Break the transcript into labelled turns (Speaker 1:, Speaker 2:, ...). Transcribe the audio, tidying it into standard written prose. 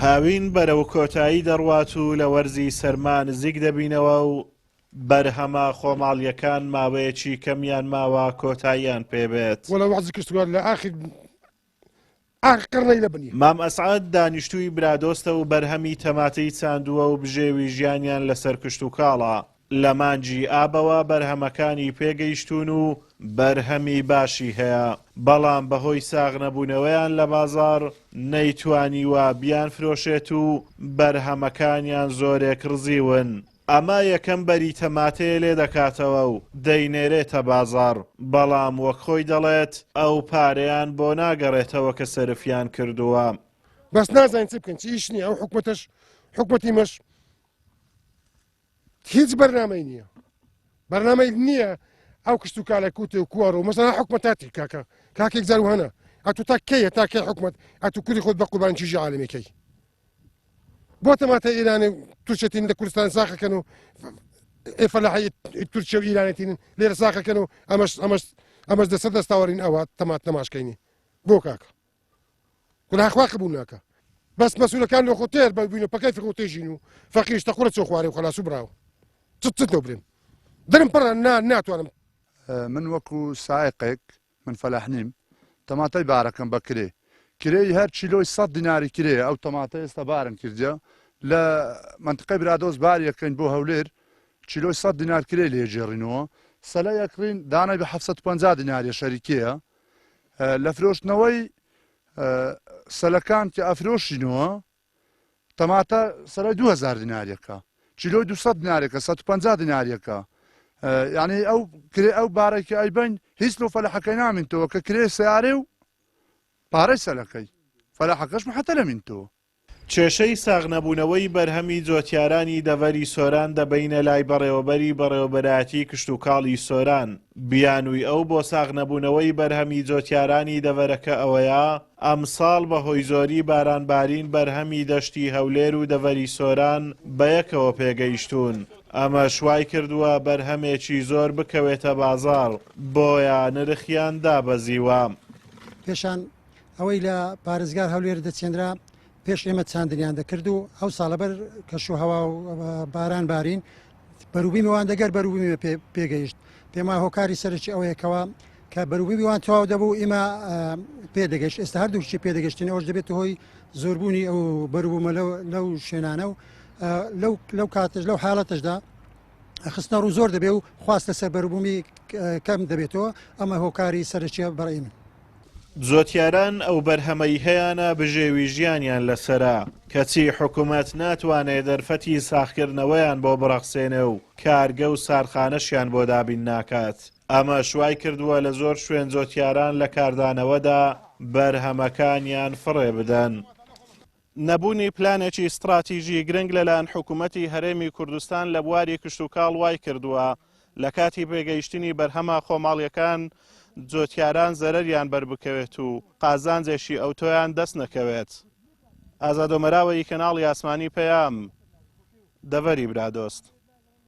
Speaker 1: هاوین بەرەو کۆتایی دەڕوات و لە وەرزی سەرما نزیک دەبینەوە و بەرهەمە خۆماڵیەکان ماوەیەکی کەمیان ماوە کۆتاییان پێبێت.
Speaker 2: وەڵا وەعزی کشتووار لە ئاخر قڕنەی لە بنی.
Speaker 1: مام ئەسعەد دانیشتووی برادۆستە و بەرهەمی تەماتەی چاندووە و بژێوی ژیانیان لەسەر کشت و کاڵە. لە مانجی ئابەوە بەرهەمەکانی پێگەیشتون و بەرهەمی باشی هەیە، بەڵام بەهۆی ساغ نەبوونەوەیان لە بازاڕ نەیتوانیوە بیان فرۆشێت و بەرهەمەکانیان زۆرێک ڕزیون. ئەمە یەکەم بەری تەماتەیە لێ دەکاتەوە و دەینێرێتە بازاڕ، بەڵام وەک خۆی دەڵێت ئەو پارەیان بۆ ناگەڕێتەوە کە سەرفیان کردووە.
Speaker 2: بەس نازانین چ بکەن، چ ئیش نییە. ئەو حکومەتی مەش هیچ بەرنامەی نییە، بەرنامەی نییە ئەو کشت و کالە کوتێ و کووەڕ و مەسەڵەن حکومەتاتی کاکێک زار و هەنە ئەتو تا کەیە تا کەی حکومەت ئەتو کوری خۆت بە قوربانی چیژی عالەمێکەی بۆ تەماتە ئێرانی تورکێتین لە کوردستان ساخەکەن و فەلاحی تورکیە و ئیرانێتین لێرە ساخەکەن و ئەمەش دەسەر دەستاوەڕین ئەوە تەمات نەماشکەینی بۆ کاکە گوناحخوا قبول ناکە. بەس مەسوولەکان لە خۆتێر ببین و پەکەی فقوتێژین و فەقیرشتە قورە چۆ خوارێ و خەلاس و براوە چتەوە برێن دەرم پڕە ناتوانم.
Speaker 3: من وەکو سایقێک من فەلاح نیم تەماتەی بارەکەم بە کرێی هەر چیلۆی 100 دیناری کرێ ئەو تەماتە ئێستا بارن کردە لە منطقەی برادۆز باریەکەین بۆ هەولێر چیلۆی 100 دینار کرێ لێجێڕینەوە سەلای یەکڕین دانای بە 750 دیناریە شەریکەیە لە فرۆشتنەوەی سەلەکان کە ئەفرۆشینەوە تەماتە سەرای 2000 دیناریەکە چیلۆی 200 دینارێکە 150 دیناریەکە یعنی ئەو بارێکی ئەیبین هیچ لۆ فەلاحەکەی نامینتەوە کە کرێ سیارێ و پارەی سەلەکەی فەلاحەکەش محەتە لە مینتەوە.
Speaker 1: کێشەی ساغ نەبوونەوەی بەرهەمی جۆتیارانی دەڤەری سۆران دەبینە لای بەڕێوەبەرایەتی کشت و کاڵی سۆران. بیانووی ئەو بۆ ساغ نەبوونەوەی بەرهەمی جۆتیارانی دەڤەرەکە ئەوەیە ئەمساڵ بەهۆی زۆری بارانبارین بەرهەمی دەشتی هەولێر و دەڤەری سۆران بەیەکەوە پێگەیشتون. ئەمە شوای کردووە بەرهەمێکی زۆر بکەوێتە بازاڕ بۆیە نرخیان دابەزیوە.
Speaker 4: پێشان ئەوەی لە پارێزگار هەولێر دەچێنرا پێش ئێمە چاندنیان دەکرد و ئەو ساڵەبەر کەش و هەوا و باران بارین بەروبی میوان دەگەر بەروبی پێگەیشت پێما هۆکاری سەرکی ئەوەیەکەوە کە بەروبی میوان تەواو دەبوو ئێمە پێدەگەشت ئێستا هەردووشی پێدەگەشتین ئەوش دەبێت هۆی زۆربوونی ئەو بەروبوومە لەو شوێنانە و لەو کاتش لەو حاڵەتشدا خستنە ڕوو زۆر دەبێت و خواستە سەر بەروبوومی کەم دەبێتەوە ئەمە هۆکاری سەرچیە بەڕێ من.
Speaker 1: زۆتیاران ئەو بەرهەمەی هەیەە بژێوی ژیانیان لەسرە کەچی حکوومەت ناتوانێت دەرفەتی ساختکردنەوەیان بۆ بڕەخسێنێ و کارگە و سارخانەشیان بۆ دابین ناکات. ئەمە شوای کردووە لە زۆر شوێن زۆتیاران لە کاردانەوەدا بەرهەمەکانیان فڕێ بدەن. نەبوونی پلانێکی استراتیژی گرنگ لەلایەن حکوومەتی هەرێمی کوردستان لە بواری کشت و کاڵ وای کردووە لە کاتی پێگەیشتنی بەرهەمە خۆماڵیەکان جۆتیاران زەرەریان بربکەوێت و قازانجێشی ئەوتۆیان دەست نەکەوێت. ئازادۆمەراوەی کەناڵی ئاسمانی پەیام دەڤەری برادۆست.